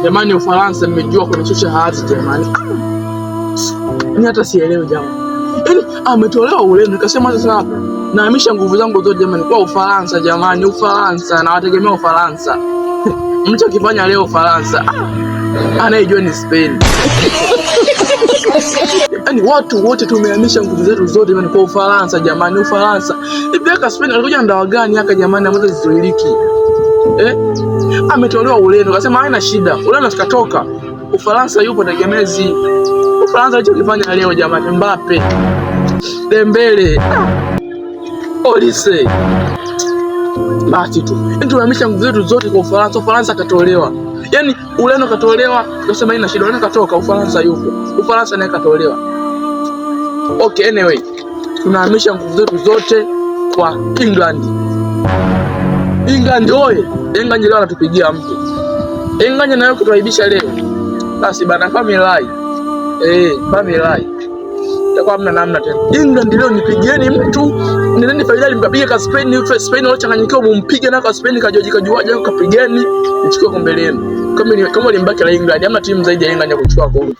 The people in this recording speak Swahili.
Jamani, Ufaransa nimejua kunishusha hadhi jamani. Ni hata sielewi jamani. Yaani ametolewa Ureno nikasema sasa hapa nahamisha nguvu zangu zote jamani kwa Ufaransa jamani, Ufaransa na wategemea Ufaransa. Mtu akifanya leo Ufaransa, anayejua ni Spain. Yaani watu wote tumehamisha nguvu zetu zote jamani kwa Ufaransa jamani, Ufaransa. Hivi haka Spain alikuja ndawa gani haka jamani ambazo zizoeliki? Ametolewa Ureno akasema haina shida. Ureno tukatoka. Ufaransa yupo tegemezi. Ufaransa alichokifanya leo jamani, Mbappe, Dembele, Olise. Basi tu. Tunahamisha nguvu zetu zote kwa Ufaransa. Ufaransa katolewa. Yaani Ureno katolewa, tukasema haina shida. Ureno katoka, Ufaransa yupo. Ufaransa naye katolewa. Okay, anyway. Tunahamisha nguvu zetu zote kwa England. England oye. England leo anatupigia mtu. England nayo kutuaibisha leo. Basi bana family. Family. Itakuwa hamna namna tena. England leo nipigieni mtu. Nendeni fainali mkapiga ka Spain, Spain walochanganyikiwa mumpige na ka Spain kajuaje kapigeni nichukue kombe lenu. Kama limbaki la England, hamna timu zaidi ya England ya kuchukua kombe.